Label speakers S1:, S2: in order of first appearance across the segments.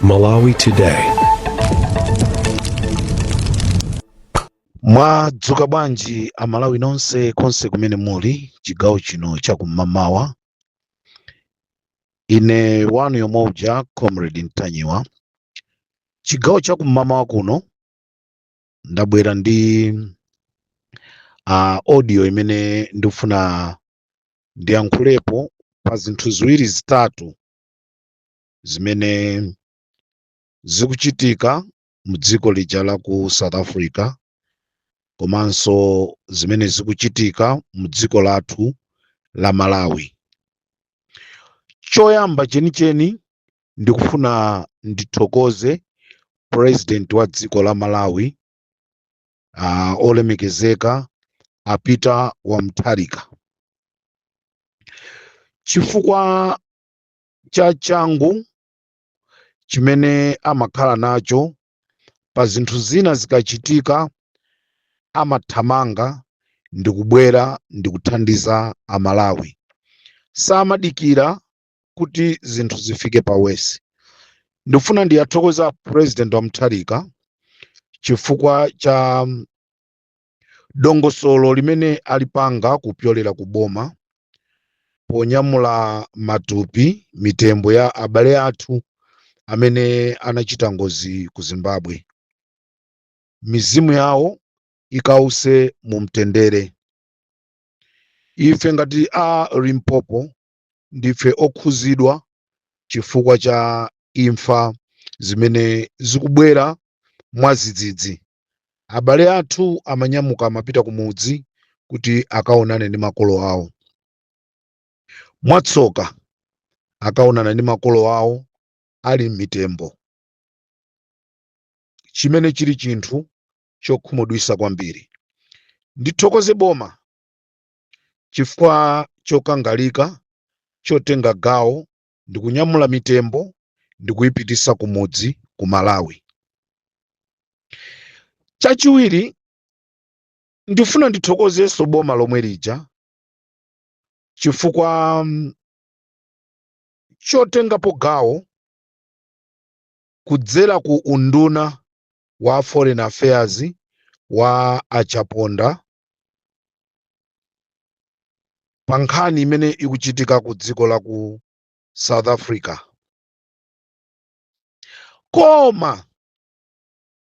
S1: Malawi Today.
S2: Mwadzuka bwanji amalawi nonse konse kumene muli chigawo chino chakum'mawa. Ine wanu yomwe uja Comrade Ntanyiwa. Chigawo chakum'mawa kuno ndabwera ndi audio imene ndifuna ndiyankhulepo pa zinthu ziwiri zitatu zimene zikuchitika mu dziko lija la ku South Africa, komanso zimene zikuchitika mu dziko lathu la Malawi. Choyamba chenicheni ndikufuna ndithokoze president wa dziko la Malawi olemekezeka Peter Mutharika, chifukwa cha changu chimene amakhala nacho pa zinthu zina zikachitika amathamanga ndikubwera ndikuthandiza amalawi, samadikira kuti zinthu zifike pawesi. Ndifuna ndiyathokoza president wa Mutharika chifukwa cha dongosolo limene alipanga kupyolera kuboma ponyamula matupi mitembo ya abale athu amene anachita ngozi ku Zimbabwe. Mizimu yawo ikause mu mtendere. Ife ngati Limpopo ndife okhuzidwa chifukwa cha imfa zimene zikubwera mwadzidzidzi. Abale athu amanyamuka amapita kumudzi kuti akaonane ndi makolo awo, mwatsoka akaonana ndi makolo awo ali m'mitembo, chimene chili chinthu chokhumudwitsa kwambiri. Ndithokoze boma chifukwa chokangalika chotenga gawo ndikunyamula mitembo ndikuyipititsa kumudzi ku Malawi. Chachiwiri ndifuna ndithokozenso boma lomwe lija chifukwa chotengapo gawo kudzera ku unduna wa Foreign Affairs wa achaponda pa nkhani imene ikuchitika ku dziko la ku South Africa. Koma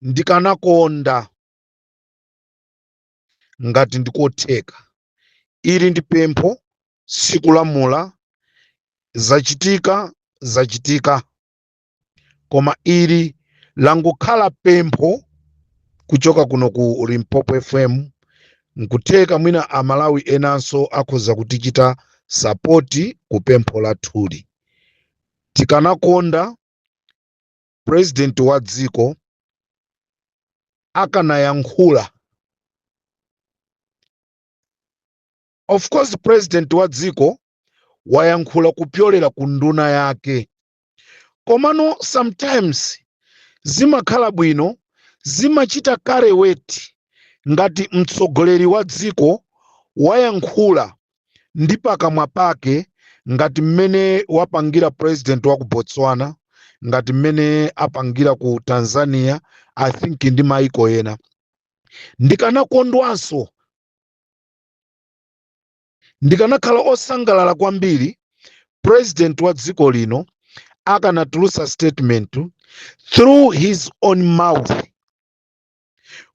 S2: ndikanakonda ngati ndikotheka, ili ndi pempho, sikulamula, zachitika, koma ili langokhala pempho kuchoka kuno ku Limpopo FM, nkutheka mwina amalawi enanso akhoza kutichita sapoti ku pempho lathuli. Tikanakonda president wa dziko akanayankhula. Of course president wa dziko wayankhula kupyolera ku nduna yake, komano sometimes zimakhala bwino, zimachita kale weti ngati mtsogoleri wa dziko wayankhula ndi pakamwa pake, ngati mmene wapangira president wa ku Botswana, ngati mmene apangira ku Tanzania, I think ndi maiko ena. Ndikanakondwanso, ndikanakhala osangalala kwambiri president wa dziko lino akanatulutsa statement through his own mouth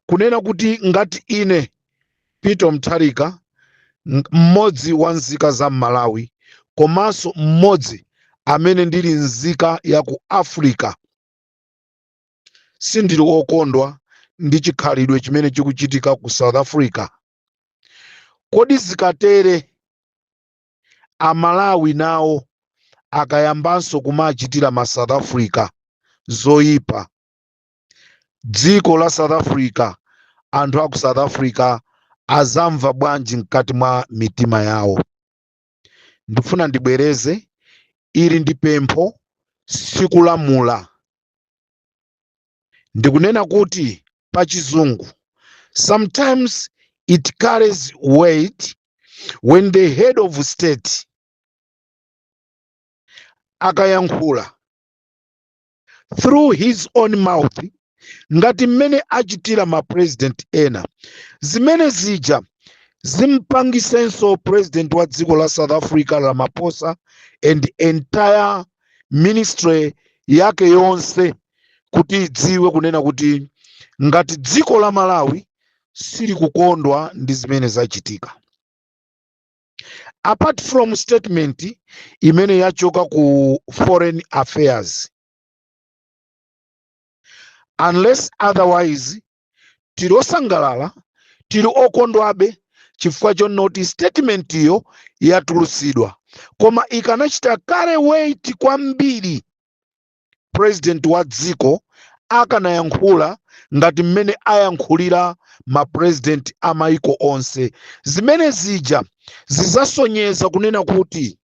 S2: kunena kuti ngati ine Peter Mutharika, mmodzi wa nzika za Malawi, komanso mmodzi amene ndili nzika ya ku Africa, sindili okondwa ndi chikhalidwe chimene chikuchitika ku South Africa. Kodi zikatere amalawi nawo akayambanso kumachitira ma South Africa zoyipa, dziko la South Africa, anthu aku South Africa azamva bwanji mkati mwa mitima yawo? Ndifuna ndibwereze, ili ndi pempho, sikulamula. Ndikunena kuti pa chizungu, sometimes it carries weight when the head of state akayankhula, through his own mouth ngati mmene achitira ma president ena. Zimene zija zimpangisenso president wa dziko la South Africa Ramaphosa and entire ministry yake yonse kuti idziwe kunena kuti ngati dziko la Malawi sili kukondwa ndi zimene zachitika. Apart from statement imene yachoka ku foreign affairs, unless otherwise tili osangalala, tili okondwabe chifukwa chonoti statement iyo yatulusidwa, koma ikanachita kale wait kwambiri president wa dziko akanayankhula ngati mmene ayankhulira ma president amaiko onse. Zimene zija zizasonyeza kunena kuti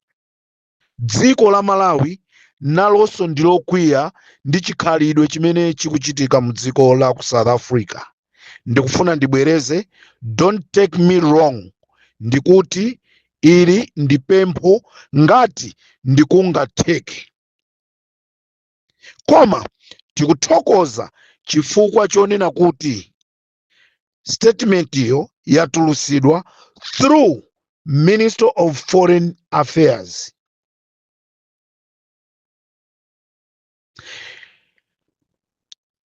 S2: dziko la Malawi nalonso ndilokwiya ndi chikhalidwe chimene chikuchitika mu dziko la ku South Africa. Ndikufuna ndibwereze, don't take me wrong, ndikuti ili ndipempho ngati ndikungatheke, koma tikuthokoza chifukwa chonena kuti statement iyo yatulusidwa through Minister of Foreign Affairs.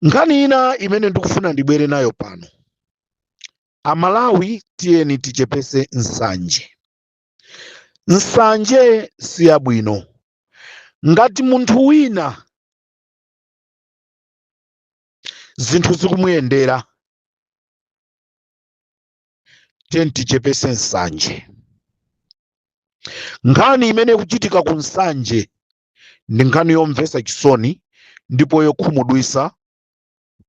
S2: Nkhani ina imene ndikufuna ndibwere nayo pano, Amalawi tiyeni tichepese nsanje. Nsanje si yabwino. Ngati munthu wina zinthu zikumuyendera, tiyeni tichepese nsanje. Nkhani imene kuchitika ku nsanje ndi nkhani yomvetsa chisoni ndipo yokhumudwitsa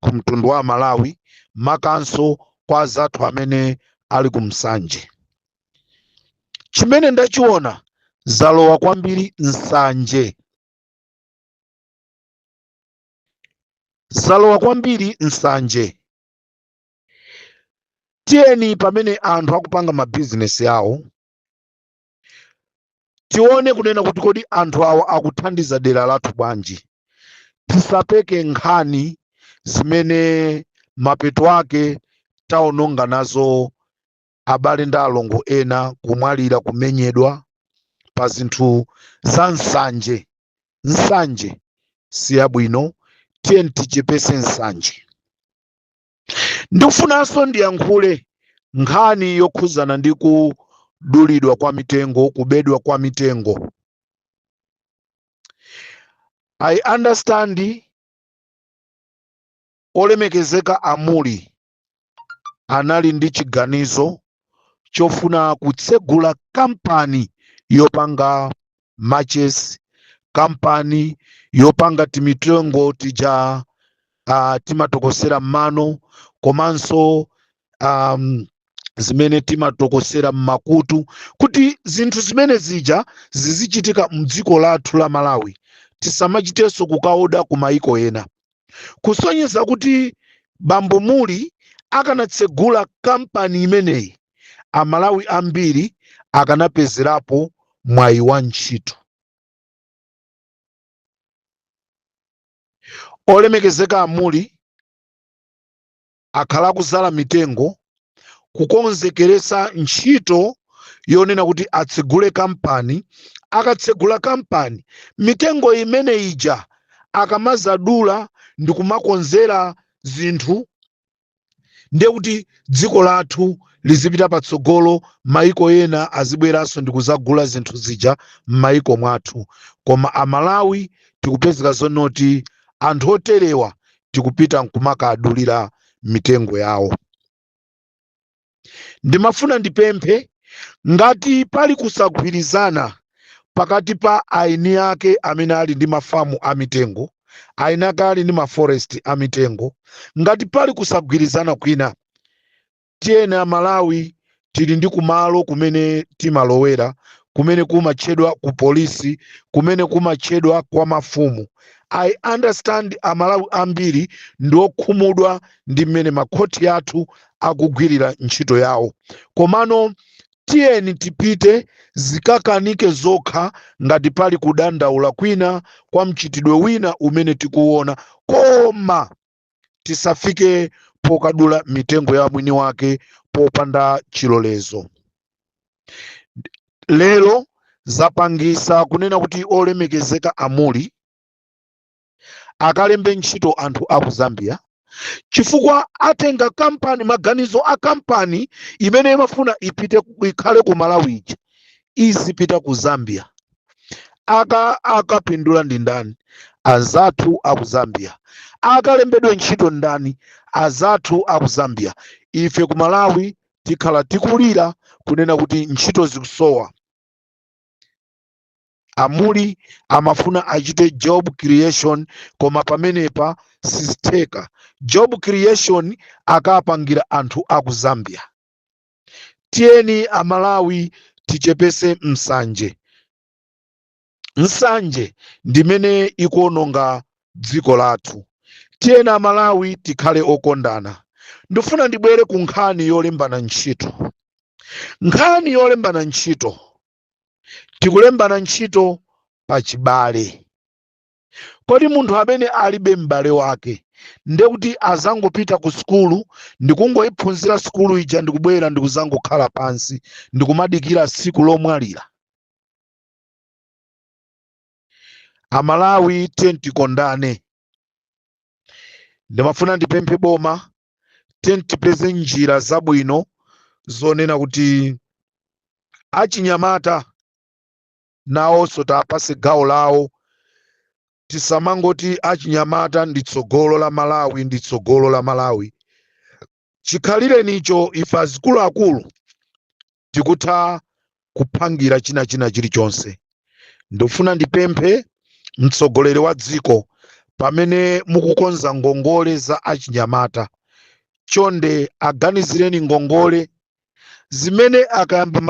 S2: ku mtundu wa Malawi, makanso kwa zathu amene ali ku msanje. Chimene ndachiona zalowa kwambiri nsanje. Zalowa kwambiri nsanje. Tiyeni pamene anthu akupanga ma business yawo tione kunena kuti kodi anthu awa akuthandiza dera lathu bwanji. Tisapeke nkhani zimene mapeto ake taononga nazo abale ndi alongo ena, kumwalira, kumenyedwa pa zinthu za nsanje. Nsanje si yabwino, tiyeni tichepese nsanje. Ndikufunanso ndiyankhule nkhani yokhuzana ndi kudulidwa kwa mitengo, kubedwa kwa mitengo. I understand olemekezeka Amuli anali ndi chiganizo chofuna kutsegula kampani yopanga matches, kampani yopanga timitengo tija timatokosera mmano, komanso zimene timatokosera mmakutu, kuti zinthu zimene zija zizichitika mdziko lathu la Malawi, tisamachitenso kukaoda ku maiko ena. Kusonyeza kuti Bambo Muli akanatsegula kampani imeneyi, Amalawi ambiri akanapezerapo mwayi wa ntchito. Olemekezeka Amuli akhala kuzala mitengo, kukonzekeresa ntchito yonena kuti atsegule kampani. Akatsegula kampani, mitengo imene ija akamazadula ndi kumakonzera zinthu, ndiye kuti dziko lathu lizipita patsogolo, maiko ena azibweranso ndi kuzagula zinthu zija m'maiko mwathu. Koma Amalawi tikupezeka zonoti anthu oterewa tikupita nkumakadulira mitengo yawo. Ndimafuna ndipemphe ngati pali kusagwirizana pakati pa aini ake amene ali ndi mafamu a mitengo, aini ake ali ndi maforest a mitengo, ngati pali kusagwirizana kwina, tiyeni Amalawi tili ndi kumalo kumene timalowera, kumene kumatchedwa ku polisi, kumene kumatchedwa kwa mafumu. I understand Amalawi ambiri ndi okhumudwa ndi mmene makhoti athu akugwirira ntchito yawo, komano tiyeni tipite zikakanike zokha ngati pali kudandaula kwina kwa mchitidwe wina umene tikuona, koma tisafike pokadula mitengo ya mwini wake popanda chilolezo. Lero zapangisa kunena kuti olemekezeka amuli akalembe ntchito anthu aku Zambia, chifukwa atenga kampani, maganizo a kampani imene imafuna ipite ikhale ku Malawi ija izipita ku Zambia. Akapindula ndi ndani? Azathu aku Zambia. Akalembedwe ntchito ndani? Azathu aku Zambia. Ife ku Malawi tikhala tikulira kunena kuti ntchito zikusowa. Amuli amafuna achite job creation, koma pamenepa sisteka. Job creation akapangira anthu aku Zambia. Tiyeni Amalawi tichepese msanje. Nsanje ndimene ikuononga dziko lathu. Tiyeni Amalawi tikhale okondana. Ndifuna ndibwere ku nkhani yolembana ntchito. Nkhani yolembana ntchito, tikulembana ntchito pa chibale. Kodi munthu amene alibe m'bale wake ndekuti azangopita ku sukulu ndikungoyiphunzira sukulu ija ndikubwera ndikuzangokhala pansi ndikumadikira tsiku lomwalira? Amalawi tiyeni tikondane. Ndimafuna ndipemphe boma tiyeni tipeze njira zabwino zonena kuti achinyamata nawonso tapase gawo lawo. Tisamangoti achinyamata ndi tsogolo la Malawi, ndi tsogolo la Malawi. Chikhalire nicho ife azikuluakulu tikutha kuphangira china chilichonse. Ndifuna ndipemphe mtsogoleri wa dziko pamene mukukonza ngongole za achinyamata, chonde aganizireni ngongole zimene akayamba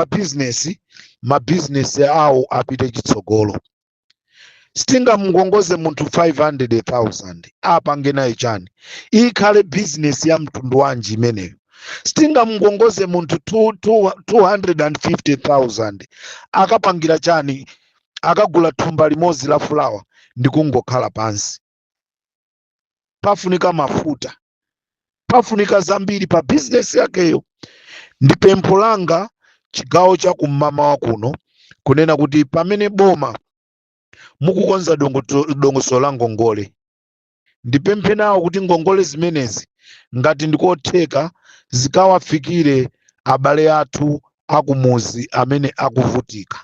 S2: mabizinesi awo apite chitsogolo. Sitingamungongoze munthu 500,000 apange naye chani? Ikhale business ya mtundu wanji imeneyo. Sitingamungongoze munthu 250,000 akapangira chani? Akagula thumba limodzi la fulawa ndikungokhala pansi. Pafunika mafuta, pafunika zambiri pa business yakeyo. Ndi pempho langa chigawo cha kum'mawa kuno kunena kuti pamene boma mukukonza dongosolo la ngongole, ndipemphe nawo kuti ngongole zimenezi ngati ndikotheka zikawafikire abale athu akumuzi amene akuvutika.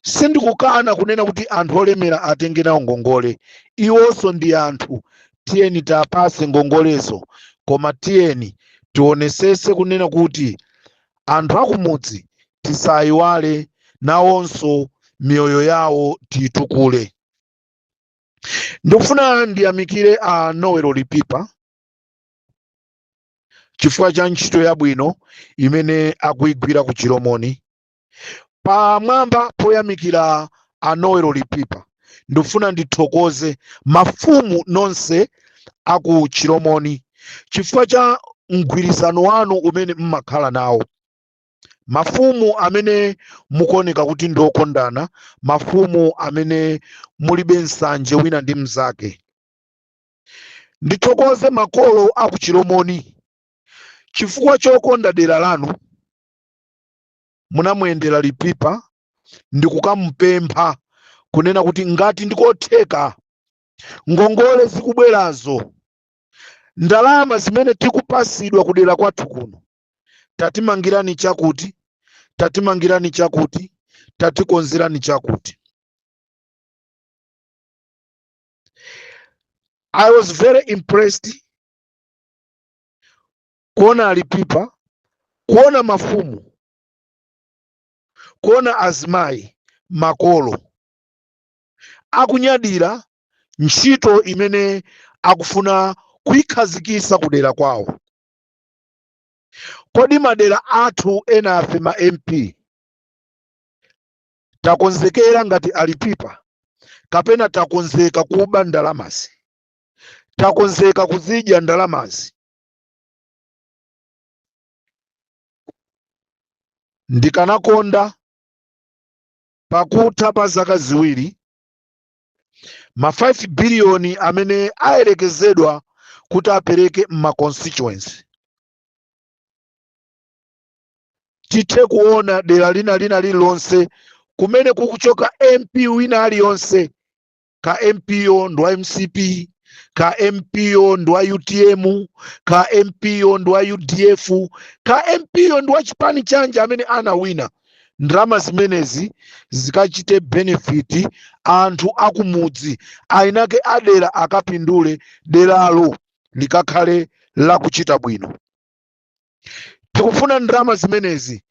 S2: Sindikukana kunena kuti anthu olemera atenge nawo ngongole, iwonso ndi anthu. Tiyeni tapase ngongolezo, koma tiyeni tionesese kunena kuti anthu akumudzi tisayiwale nawonso miyoyo yawo tiyitukule. Ndikufuna ndiyamikire a Noel Lipipa chifukwa cha ntchito yabwino imene akuyigwira ku Chiromoni. Pamwamba poyamikira a Noel Lipipa ndifuna ndithokoze mafumu nonse aku Chiromoni chifukwa cha mgwirizano wanu umene mmakhala nawo. Mafumu amene mukoneka kuti ndokondana, mafumu amene mulibe nsanje wina ndi mnzake. Ndithokoze makolo aku Chiromoni chifukwa chokonda dera lanu. Munamuyendera Lipipa ndikukamupempha kunena kuti ngati ndikotheka ngongole zikubwerazo, ndalama zimene tikupasidwa kudera kwathu kuno, tatimangirani chakuti, tatimangirani chakuti, tatikonzerani chakuti. I was very impressed kuona Lipipa, kuona mafumu, kuona azimayi, makolo akunyadira ntchito imene akufuna kuyikhazikitsa kudera kwawo. Kodi madera athu ena afe ma MP takonzekera ngati Lipipa, kapena takonzeka kuba ndalamazi, takonzeka kuzidya ndalamazi? ndikanakonda pakutha pa zaka ziwiri ma 5 biliyoni amene ayerekezedwa kuti apereke ma constituency tithe kuona dera lina lililonse kumene kukuchoka MP wina aliyonse, ka MPO ndwa MCP, ka MPO ndwa UTM, ka MPO ndwa UDF, ka MPO ndwa chipani chanja amene anawina, ndalama zimenezi zikachite benefit anthu akumudzi ainake adera akapindule deralo likakhale lakuchita bwino. Tikufuna ndalama zimenezi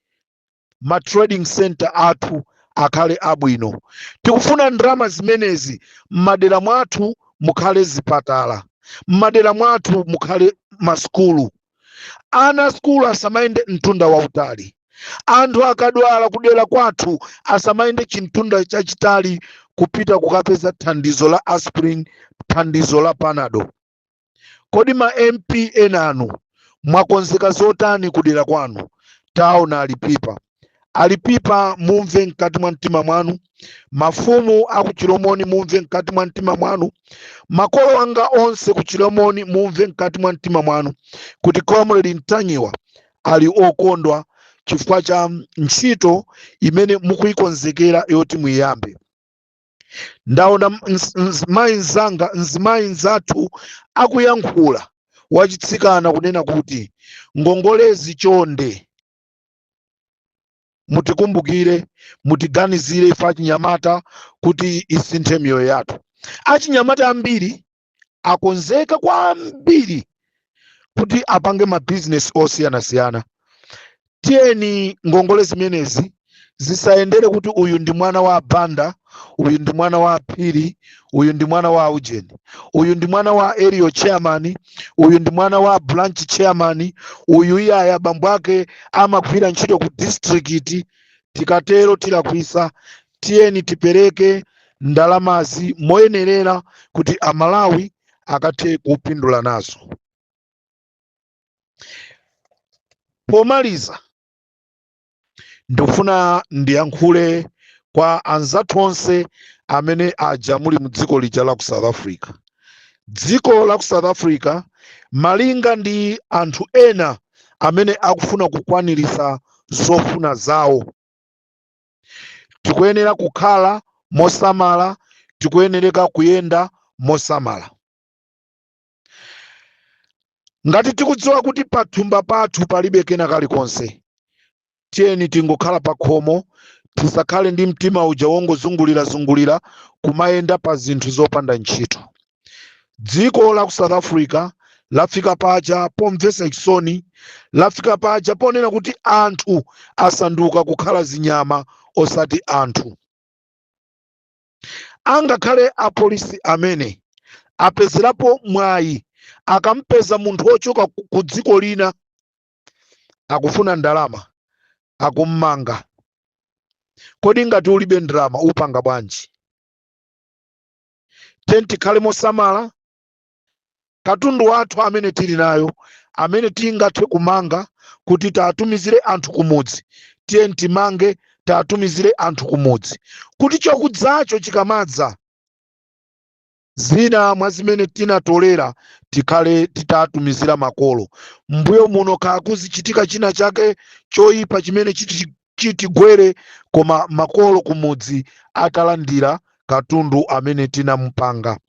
S2: ma trading center athu akhale abwino. Tikufuna ndalama zimenezi madera mwathu mukhale zipatala, madera mwathu mukhale maskulu, ana skulu asamaende mtunda wautali, anthu akadwala kudera kwathu asamaende chintunda chachitali kupita kukapeza thandizo la aspirin, thandizo la panado. Kodi ma MP enanu mwakonzeka zotani kudera kwanu? Taona alipipa mumve mkati mwa mtima mwanu, mafumu akuchilomoni mumve mkati mwa mtima mwanu, makolo anga onse kuchilomoni mumve mkati mwa mtima mwanu, kuti Comrade Ntanyiwa ali okondwa chifukwa cha ntchito imene mukuikonzekera yoti muyambe. Ndaona mzimayi nzathu akuyankhula wachitsikana kunena kuti ngongolezi chonde mutikumbukire, mutiganizire ife achinyamata kuti isinthe miyoyo yathu. Achinyamata ambiri akonzeka kwambiri kuti apange ma business osiyanasiyana. Tiyeni ngongole zimenezi zisayendere kuti uyu ndi mwana wa Banda, uyu ndi mwana wa Phiri, uyu ndi mwana wa Eugene, uyu ndi mwana wa area chairman, uyu ndi mwana wa branch chairman, uyu iyaya bambo ake amagwira ntchito ku district. Tikatero tilakwisa. Tiyeni tipereke ndalamazi moyenerera kuti amalawi akathe kupindula nazo. Pomaliza ndifuna ndiyankhule kwa anzathu onse amene aja muli mu dziko lija la ku South Africa. Dziko la ku South Africa malinga ndi anthu ena amene akufuna kukwanirisa zofuna zawo. Tikuyenera kukhala mosamala, tikuyenereka kuyenda mosamala. Ngati tikudziwa kuti pathumba pathu palibe kena kalikonse, tiyeni tingokhala pa khomo, tisakhale ndi mtima uja wongozungulira kumayenda pa zinthu zopanda ntchito. Dziko la ku South Africa lafika paja pomvesa chisoni, lafika paja ponena kuti anthu asanduka kukhala zinyama osati anthu. Angakhale apolisi amene apezerapo mwayi akampeza munthu wochoka ku dziko lina akufuna ndalama akummanga. Kodi ngati ulibe ndalama upanga bwanji? Tikhale mosamala. Katundu wathu amene tili nayo, amene tingathe kumanga kuti tatumizire anthu kumudzi, tiyeni timange tatumizire anthu kumudzi, kuti chokudzacho chikamadza zina mwa zimene tinatolera tikhale titatumizira makolo. Mbuyo muno kakuzichitika china chake choyipa chimene chitigwere, koma makolo kumudzi atalandira katundu amene tinamupanga.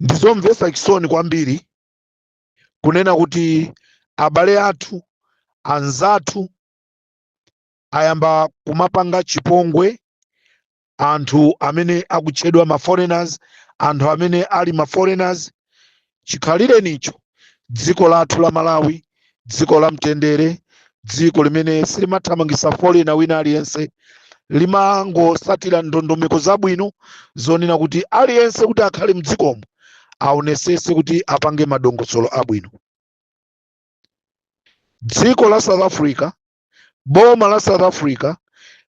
S2: Ndizomvesa chisoni kwambiri kunena kuti abale athu, anzathu ayamba kumapanga chipongwe anthu amene akutchedwa ma foreigners, anthu amene ali ma foreigners. Chikhalire nicho dziko lathu la Malawi, dziko la mtendere, dziko limene silimathamangisa foreigner wina aliyense, limangosatira ndondomeko zabwino zonena kuti aliyense kuti akhale mdzikomo aonesese kuti apange madongosolo abwino. Dziko la South Africa, boma la South Africa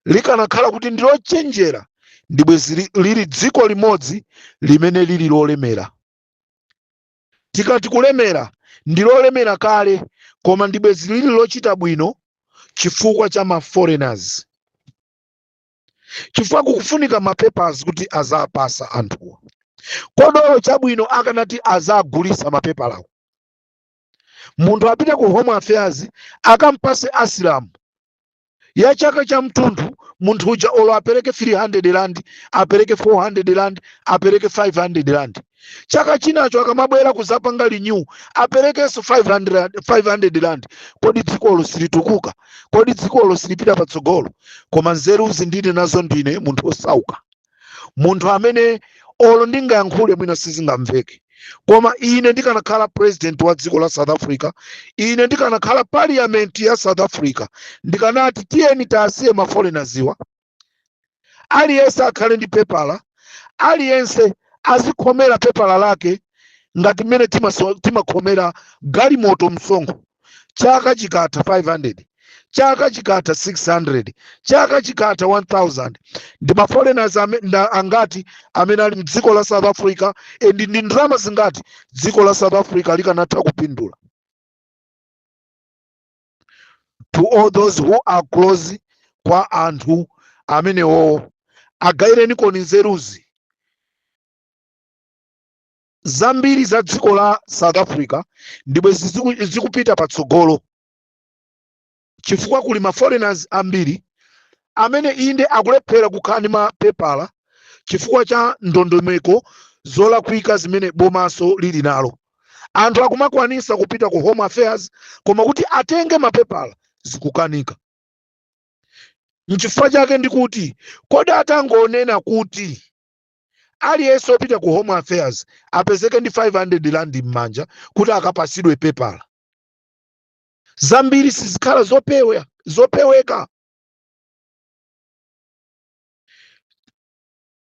S2: likanakhala kuti ndilochenjera, ndibwezi lili dziko limodzi limene lili lolemera. Tikati kulemera ndilolemera kale, koma ndibwezi lili lochita bwino chifukwa cha ma foreigners, chifukwa kukufunika ma papers kuti azapasa anthuwa. Kodolo chabwino akanati azagulisa mapepa lawo, munthu apite ku Home Affairs akampase asilamu ya chaka cha mtunthu, munthu uja olo apereke 300 rand, apereke 400 rand, apereke 500 rand. Chaka chinacho akamabwera kuzapanga renew aperekenso 500 rand. Kodi dzikolo silitukuka? Kodi dzikolo silipita patsogolo? Koma nzeruzi ndine nazo ndine munthu osauka, munthu amene olo ndingayankhule mwina sizingamveke. Koma ine ndikanakhala president wa dziko la South Africa, ine ndikanakhala parliament ya South Africa, ndikanati tiyeni tasiye ma foreigners iwa, aliyense akhale ndi pepala, aliyense azikhomera pepala lake ngati mmene timakhomera galimoto msonkho. Chaka chikatha 500, chaka chikatha 600, chaka chikatha 1000. Ndi ma foreigners angati amene ali mdziko la South Africa, ndi ndalama zingati dziko la South Africa likanatha kupindula. To all those who are close kwa anthu amenewo, agaireni koni nzeruzi zambiri za dziko la South Africa ndibwe zikupita patsogolo, chifukwa kuli ma foreigners ambiri amene inde akulephera kukhala ndi mapepala chifukwa cha ndondomeko zolakwika zimene bomaso lili nalo. Anthu akumakwanisa kupita ku Home Affairs koma kuti atenge mapepala zikukanika. Nchifukwa chake ndikuti kodi atangonena kuti aliyense opita ku Home Affairs apezeke ndi 500 rand m'manja kuti akapasidwe pepala, zambiri sizikhala zopeweka.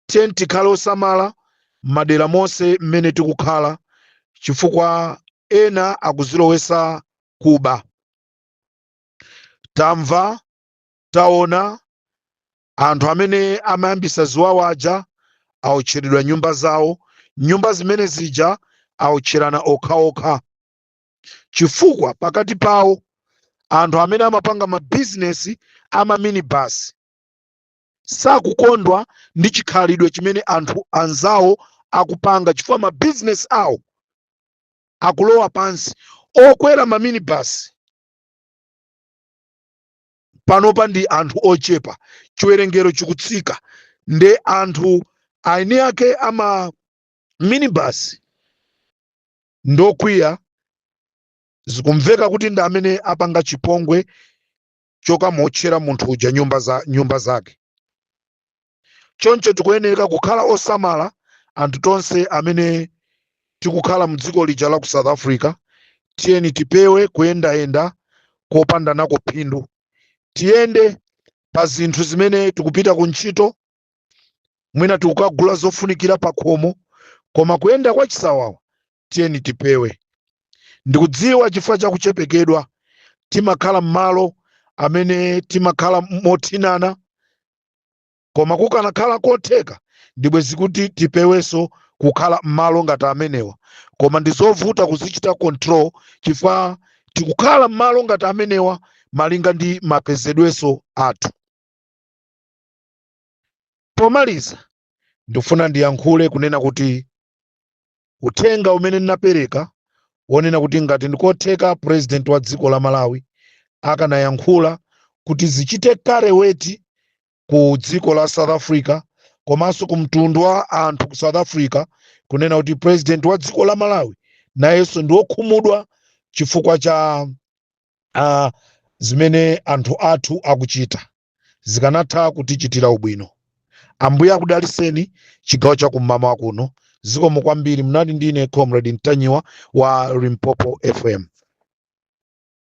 S2: Tiyeni tikhale osamala madera monse mmene tikukhala, chifukwa ena akuzilowesa kuba. Tamva taona anthu amene amayambisa ziwawaja aotcheredwa nyumba zawo, nyumba zimene zija aotcherana okhaokha, chifukwa pakati pawo anthu amene amapanga ma business ama minibus sakukondwa ndi chikhalidwe chimene anthu anzawo akupanga, chifukwa ma business awo akulowa pansi. Okwera ma minibus panopa ndi anthu ochepa, chiwerengero chikutsika, nde anthu aini ake ama minibus ndokwiya, zikumveka kuti ndi amene apanga chipongwe chokamotchera munthu uja nyumba zake. Choncho tikuyenera kukhala osamala anthu tonse amene tikukhala mdziko lija la ku South Africa. Tiyeni tipewe kuyendayenda kopanda nako phindu, tiyende pa zinthu zimene tikupita ku ntchito, mwina tikukagula zofunikira pa khomo, koma kuyenda kwa chisawawa tiyeni tipewe. Ndikudziwa chifukwa cha kuchepekedwa timakhala m'malo amene timakhala mothinana, koma kukanakhala kotheka ndibwe zikuti tipeweso kukhala m'malo ngati amenewa, koma ndizovuta kuzichita control chifukwa tikukhala m'malo ngati amenewa malinga ndi mapezedweso athu. Pomaliza ndifuna ndiyankhule kunena kuti uthenga umene ndinapereka wonena kuti ngati ndikotheka president wa dziko la Malawi akanayankhula kuti zichite kale weti ku dziko la South Africa komanso ku mtundu wa anthu ku South Africa, kunena kuti president wa dziko la Malawi nayenso ndi wokhumudwa chifukwa cha zimene anthu athu akuchita, zikanatha kutichitira ubwino. Ambuye akudaliseni chigawo cha kummawa kuno. Zikomo kwambiri. Mnali ndine Comrade Ntanyiwa wa Limpopo FM.